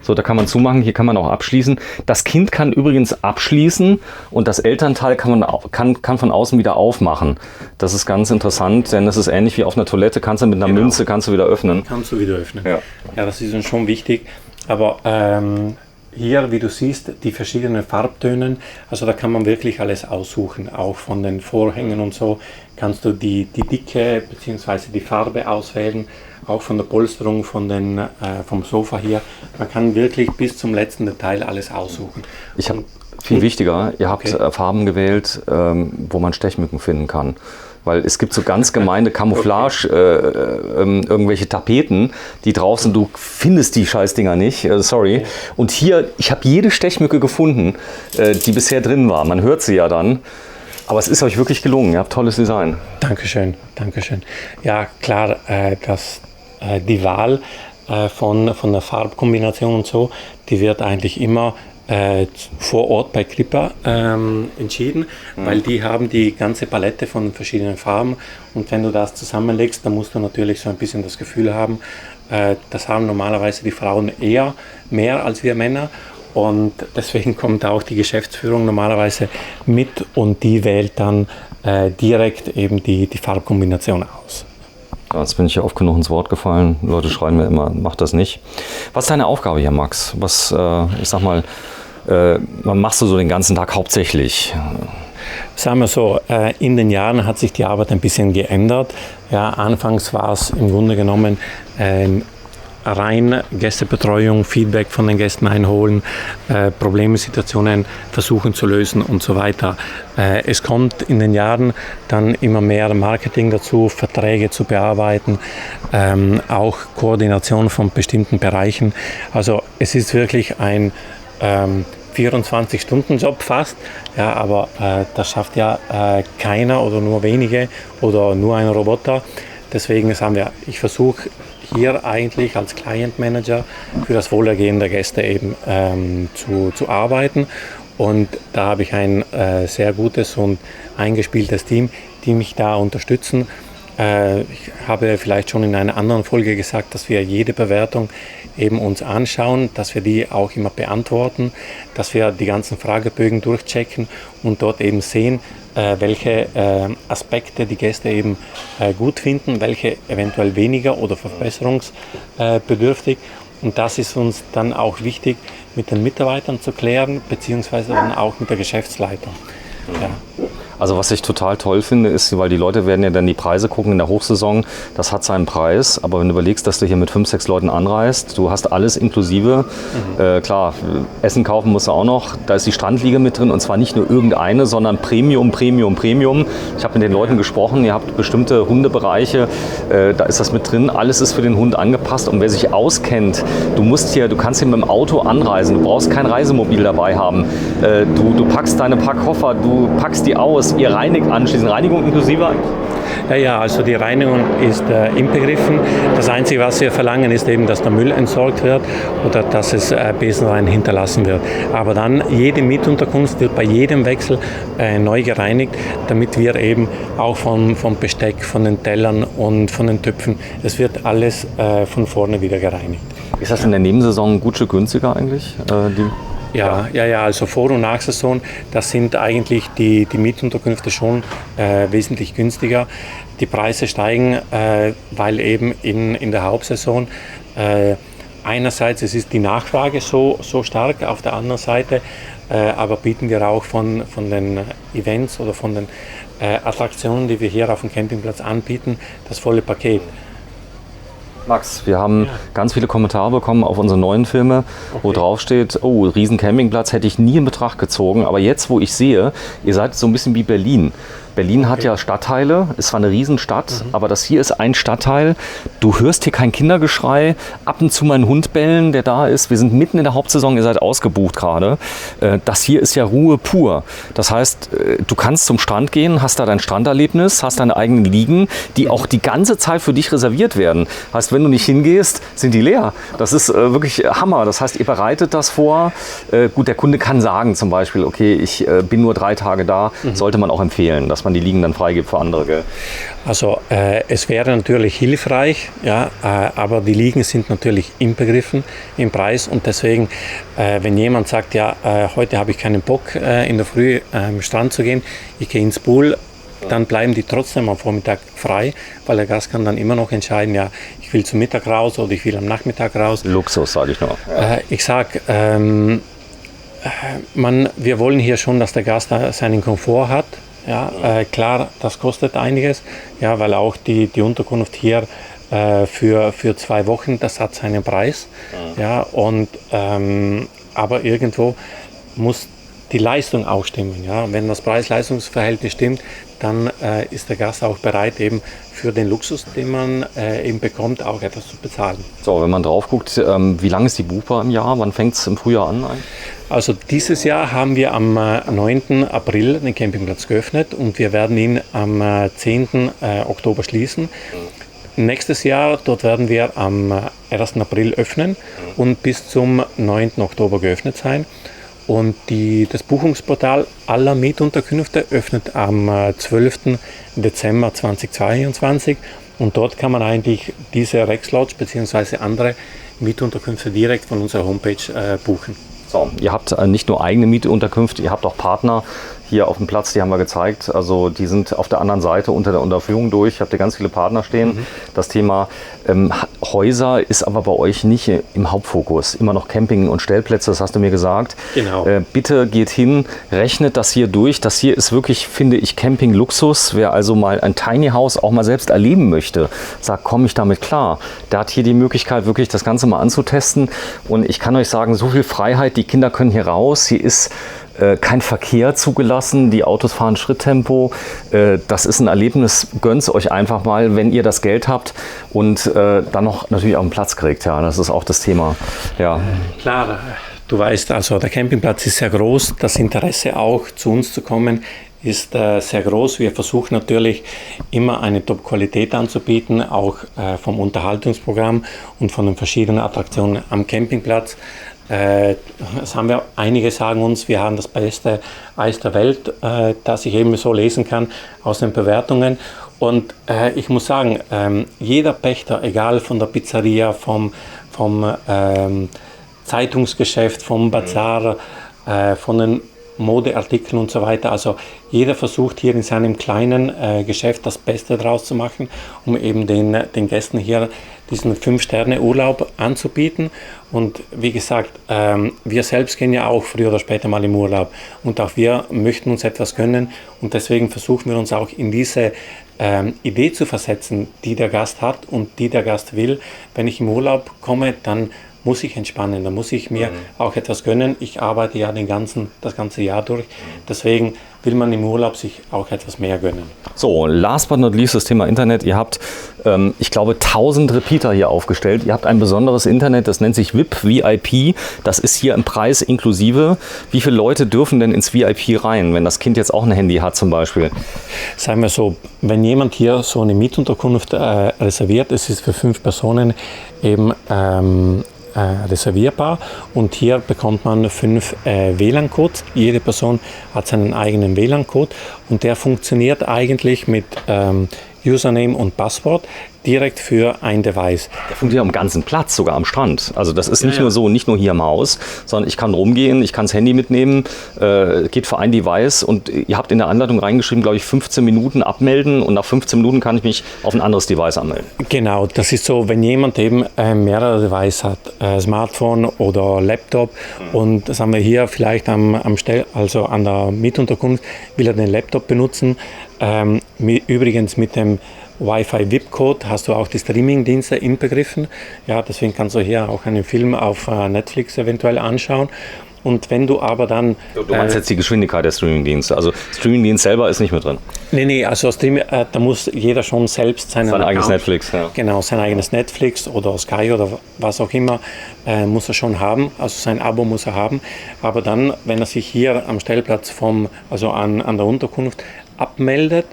So, da kann man zumachen, hier kann man auch abschließen. Das Kind kann übrigens abschließen und das Elternteil kann von außen wieder aufmachen. Das ist ganz interessant, denn es ist ähnlich wie auf einer Toilette, kannst du mit einer Münze wieder öffnen. Kannst du wieder öffnen. Ja, das ist uns schon wichtig. Aber hier, wie du siehst, die verschiedenen Farbtöne, also da kann man wirklich alles aussuchen, auch von den Vorhängen und so kannst du die Dicke bzw. die Farbe auswählen, auch von der Polsterung, vom Sofa hier. Man kann wirklich bis zum letzten Detail alles aussuchen. Ich habe viel wichtiger, ihr habt Farben gewählt, wo man Stechmücken finden kann. Weil es gibt so ganz gemeine Camouflage, irgendwelche Tapeten, die drauf sind, du findest die Scheißdinger nicht, sorry. Und hier, ich habe jede Stechmücke gefunden, die bisher drin war. Man hört sie ja dann. Aber es ist euch wirklich gelungen, ihr habt tolles Design. Dankeschön. Ja, klar, die Wahl von der Farbkombination und so, die wird eigentlich immer vor Ort bei Gripper entschieden, weil die haben die ganze Palette von verschiedenen Farben und wenn du das zusammenlegst, dann musst du natürlich so ein bisschen das Gefühl haben, das haben normalerweise die Frauen eher mehr als wir Männer und deswegen kommt auch die Geschäftsführung normalerweise mit und die wählt dann direkt eben die Farbkombination aus. Jetzt bin ich ja oft genug ins Wort gefallen. Leute schreien mir immer, mach das nicht. Was ist deine Aufgabe hier, Max? Was, ich sag mal, machst du so den ganzen Tag hauptsächlich? Sagen wir so, in den Jahren hat sich die Arbeit ein bisschen geändert. Ja, anfangs war es im Grunde genommen rein Gästebetreuung, Feedback von den Gästen einholen, Problemsituationen versuchen zu lösen und so weiter. Es kommt in den Jahren dann immer mehr Marketing dazu, Verträge zu bearbeiten, auch Koordination von bestimmten Bereichen. Also es ist wirklich ein 24-Stunden-Job fast, ja, aber das schafft ja keiner oder nur wenige oder nur ein Roboter. Deswegen sagen wir, ich versuche hier eigentlich als Client Manager für das Wohlergehen der Gäste eben zu arbeiten. Und da habe ich ein sehr gutes und eingespieltes Team, die mich da unterstützen. Ich habe vielleicht schon in einer anderen Folge gesagt, dass wir jede Bewertung eben uns anschauen, dass wir die auch immer beantworten, dass wir die ganzen Fragebögen durchchecken und dort eben sehen, welche Aspekte die Gäste eben gut finden, welche eventuell weniger oder verbesserungsbedürftig. Und das ist uns dann auch wichtig, mit den Mitarbeitern zu klären, beziehungsweise dann auch mit der Geschäftsleitung. Ja. Also was ich total toll finde, ist, weil die Leute werden ja dann die Preise gucken in der Hochsaison, das hat seinen Preis, aber wenn du überlegst, dass du hier mit 5, 6 Leuten anreist, du hast alles inklusive, klar, Essen kaufen musst du auch noch, da ist die Strandliege mit drin und zwar nicht nur irgendeine, sondern Premium, Premium, Premium. Ich habe mit den Leuten gesprochen, ihr habt bestimmte Hundebereiche, da ist das mit drin, alles ist für den Hund angepasst und wer sich auskennt, du kannst hier mit dem Auto anreisen, du brauchst kein Reisemobil dabei haben, du packst deine Packkoffer, du packst die aus, ihr reinigt anschließend. Reinigung inklusive? Ja, also die Reinigung ist inbegriffen. Das Einzige, was wir verlangen, ist eben, dass der Müll entsorgt wird oder dass es besenrein hinterlassen wird. Aber dann, jede Mietunterkunft wird bei jedem Wechsel neu gereinigt, damit wir eben auch vom Besteck, von den Tellern und von den Töpfen, es wird alles von vorne wieder gereinigt. Ist das in der Nebensaison ein gut Stück günstiger eigentlich? Ja, also Vor- und Nachsaison, das sind eigentlich die Mietunterkünfte schon wesentlich günstiger. Die Preise steigen, weil eben in der Hauptsaison einerseits es ist die Nachfrage so stark, auf der anderen Seite aber bieten wir auch von den Events oder von den Attraktionen, die wir hier auf dem Campingplatz anbieten, das volle Paket. Max, wir haben ganz viele Kommentare bekommen auf unsere neuen Filme, wo drauf steht, oh, riesen Campingplatz hätte ich nie in Betracht gezogen, aber jetzt, wo ich sehe, ihr seid so ein bisschen wie Berlin. Berlin hat ja Stadtteile, ist zwar eine Riesenstadt, aber das hier ist ein Stadtteil. Du hörst hier kein Kindergeschrei, ab und zu mal ein Hund bellen, der da ist. Wir sind mitten in der Hauptsaison, ihr seid ausgebucht gerade. Das hier ist ja Ruhe pur. Das heißt, du kannst zum Strand gehen, hast da dein Stranderlebnis, hast deine eigenen Liegen, die auch die ganze Zeit für dich reserviert werden. Heißt, wenn du nicht hingehst, sind die leer. Das ist wirklich Hammer. Das heißt, ihr bereitet das vor. Gut, der Kunde kann sagen zum Beispiel, okay, ich bin nur 3 Tage da, sollte man auch empfehlen, dass man die Liegen dann freigibt für andere. Gell? Also es wäre natürlich hilfreich, ja, aber die Liegen sind natürlich inbegriffen im Preis und deswegen, wenn jemand sagt, ja, heute habe ich keinen Bock in der Früh am Strand zu gehen, ich gehe ins Pool, dann bleiben die trotzdem am Vormittag frei, weil der Gast kann dann immer noch entscheiden, ja, ich will zum Mittag raus oder ich will am Nachmittag raus. Luxus, sage ich nur. Ich sage, wir wollen hier schon, dass der Gast seinen Komfort hat. Ja, klar, das kostet einiges, ja, weil auch die Unterkunft hier für 2 Wochen, das hat seinen Preis. Ja, und, aber irgendwo muss die Leistung auch stimmen. Ja. Wenn das Preis-Leistungs-Verhältnis stimmt, dann ist der Gast auch bereit, eben für den Luxus, den man eben bekommt, auch etwas zu bezahlen. So, wenn man drauf guckt, wie lange ist die buchbar im Jahr? Wann fängt es im Frühjahr an? Also dieses Jahr haben wir am 9. April den Campingplatz geöffnet und wir werden ihn am 10. Oktober schließen. Nächstes Jahr, dort werden wir am 1. April öffnen und bis zum 9. Oktober geöffnet sein. Und das Buchungsportal aller Mietunterkünfte öffnet am 12. Dezember 2022 und dort kann man eigentlich diese Rex Lodge bzw. andere Mietunterkünfte direkt von unserer Homepage buchen. So, ihr habt nicht nur eigene Mietunterkünfte, ihr habt auch Partner hier auf dem Platz, die haben wir gezeigt. Also die sind auf der anderen Seite unter der Unterführung durch. Habt ihr ganz viele Partner stehen. Das Thema Häuser ist aber bei euch nicht im Hauptfokus. Immer noch Camping und Stellplätze, das hast du mir gesagt. Genau. Bitte geht hin, rechnet das hier durch. Das hier ist wirklich, finde ich, Camping-Luxus. Wer also mal ein Tiny House auch mal selbst erleben möchte, sagt, komme ich damit klar. Der hat hier die Möglichkeit, wirklich das Ganze mal anzutesten. Und ich kann euch sagen, so viel Freiheit, die Kinder können hier raus. Hier ist kein Verkehr zugelassen, die Autos fahren Schritttempo. Das ist ein Erlebnis, gönnt es euch einfach mal, wenn ihr das Geld habt und dann noch natürlich auch einen Platz kriegt. Ja, das ist auch das Thema. Ja. Klar, du weißt, also der Campingplatz ist sehr groß. Das Interesse auch zu uns zu kommen ist sehr groß. Wir versuchen natürlich immer eine Top-Qualität anzubieten, auch vom Unterhaltungsprogramm und von den verschiedenen Attraktionen am Campingplatz. Das haben wir, einige sagen uns, wir haben das beste Eis der Welt, das ich eben so lesen kann aus den Bewertungen. Und ich muss sagen, jeder Pächter, egal von der Pizzeria, vom Zeitungsgeschäft, vom Bazar, von den Modeartikeln und so weiter. Also jeder versucht hier in seinem kleinen Geschäft das Beste draus zu machen, um eben den Gästen hier diesen 5-Sterne-Urlaub anzubieten. Und wie gesagt, wir selbst gehen ja auch früher oder später mal im Urlaub und auch wir möchten uns etwas gönnen und deswegen versuchen wir uns auch in diese Idee zu versetzen, die der Gast hat und die der Gast will. Wenn ich im Urlaub komme, dann muss ich entspannen, da muss ich mir auch etwas gönnen. Ich arbeite ja das ganze Jahr durch, deswegen will man im Urlaub sich auch etwas mehr gönnen. So, last but not least das Thema Internet. Ihr habt, ich glaube, 1000 Repeater hier aufgestellt. Ihr habt ein besonderes Internet, das nennt sich VIP. Das ist hier im Preis inklusive. Wie viele Leute dürfen denn ins VIP rein, wenn das Kind jetzt auch ein Handy hat zum Beispiel? Sagen wir so, wenn jemand hier so eine Mietunterkunft reserviert, es ist für 5 Personen eben reservierbar und hier bekommt man 5 WLAN-Codes. Jede Person hat seinen eigenen WLAN-Code und der funktioniert eigentlich mit Username und Passwort direkt für ein Device. Der funktioniert am ganzen Platz, sogar am Strand. Also das ist nicht nur so, nicht nur hier im Haus, sondern ich kann rumgehen, ich kann das Handy mitnehmen, geht für ein Device und ihr habt in der Anleitung reingeschrieben, glaube ich, 15 Minuten abmelden und nach 15 Minuten kann ich mich auf ein anderes Device anmelden. Genau, das ist so, wenn jemand eben mehrere Devices hat, Smartphone oder Laptop und das haben wir hier vielleicht an der Mietunterkunft, will er den Laptop benutzen. Übrigens mit dem Wi-Fi VIP-Code hast du auch die Streaming-Dienste inbegriffen. Ja, deswegen kannst du hier auch einen Film auf Netflix eventuell anschauen. Und wenn du aber dann... Du meinst jetzt die Geschwindigkeit der Streaming-Dienste. Also Streaming-Dienst selber ist nicht mit drin. Nee, also da muss jeder schon selbst sein eigenes Netflix. Ja. Genau, sein eigenes Netflix oder Sky oder was auch immer muss er schon haben. Also sein Abo muss er haben. Aber dann, wenn er sich hier am Stellplatz an der Unterkunft abmeldet,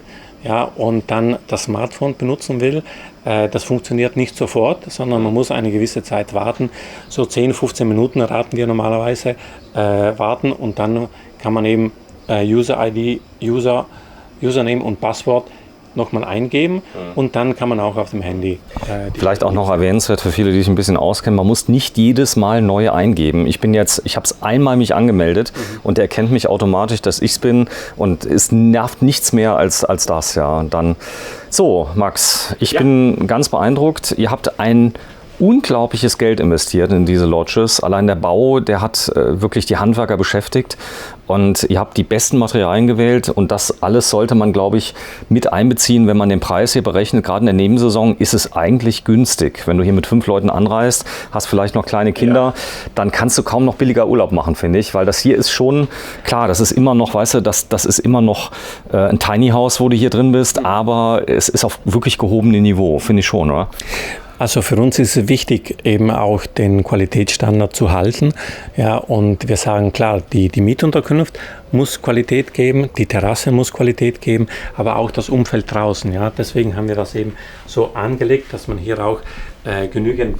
ja, und dann das Smartphone benutzen will, das funktioniert nicht sofort, sondern man muss eine gewisse Zeit warten. So 10, 15 Minuten raten wir normalerweise warten und dann kann man eben User-ID, Username und Passwort nochmal eingeben und dann kann man auch auf dem Handy. Vielleicht auch noch erwähnenswert für viele, die sich ein bisschen auskennen, man muss nicht jedes Mal neu eingeben. Ich habe es einmal mich angemeldet und der erkennt mich automatisch, dass ich es bin und es nervt nichts mehr als das. Ja. Und dann, so Max, ich bin ganz beeindruckt. Ihr habt ein unglaubliches Geld investiert in diese Lodges. Allein der Bau, der hat wirklich die Handwerker beschäftigt und ihr habt die besten Materialien gewählt und das alles sollte man, glaube ich, mit einbeziehen, wenn man den Preis hier berechnet. Gerade in der Nebensaison ist es eigentlich günstig. Wenn du hier mit 5 Leuten anreist, hast vielleicht noch kleine Kinder, dann kannst du kaum noch billiger Urlaub machen, finde ich, weil das hier ist schon, klar, das ist immer noch, weißt du, das ist immer noch ein Tiny House, wo du hier drin bist, aber es ist auf wirklich gehobenem Niveau, finde ich schon, oder? Also für uns ist es wichtig, eben auch den Qualitätsstandard zu halten. Ja, und wir sagen klar, die Mietunterkunft muss Qualität geben, die Terrasse muss Qualität geben, aber auch das Umfeld draußen. Ja. Deswegen haben wir das eben so angelegt, dass man hier auch genügend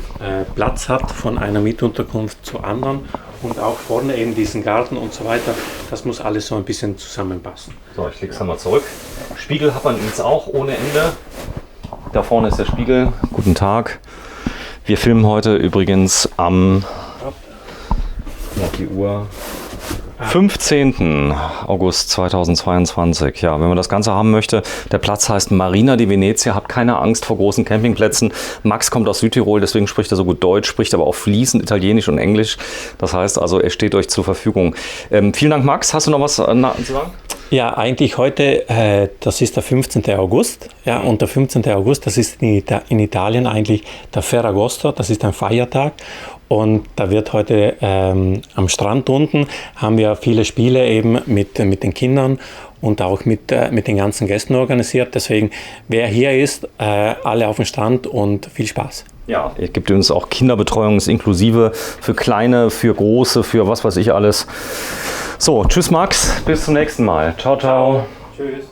Platz hat von einer Mietunterkunft zur anderen und auch vorne eben diesen Garten und so weiter. Das muss alles so ein bisschen zusammenpassen. So, ich lege es einmal zurück. Spiegel hat man jetzt auch ohne Ende. Da vorne ist der Spiegel. Guten Tag. Wir filmen heute übrigens am die Uhr 15. August 2022. Ja, wenn man das Ganze haben möchte, der Platz heißt Marina di Venezia. Habt keine Angst vor großen Campingplätzen. Max kommt aus Südtirol, deswegen spricht er so gut Deutsch, spricht aber auch fließend Italienisch und Englisch. Das heißt also, er steht euch zur Verfügung. Vielen Dank, Max. Hast du noch was zu sagen? Ja, eigentlich heute, das ist der 15. August. Ja, und der 15. August, das ist in Italien eigentlich der Ferragosto, das ist ein Feiertag. Und da wird heute am Strand unten, haben wir viele Spiele eben mit den Kindern und auch mit den ganzen Gästen organisiert. Deswegen, wer hier ist, alle auf dem Strand und viel Spaß. Ja, es gibt uns auch Kinderbetreuung, ist inklusive für Kleine, für Große, für was weiß ich alles. So, tschüss Max, bis zum nächsten Mal. Ciao, ciao. Tschüss.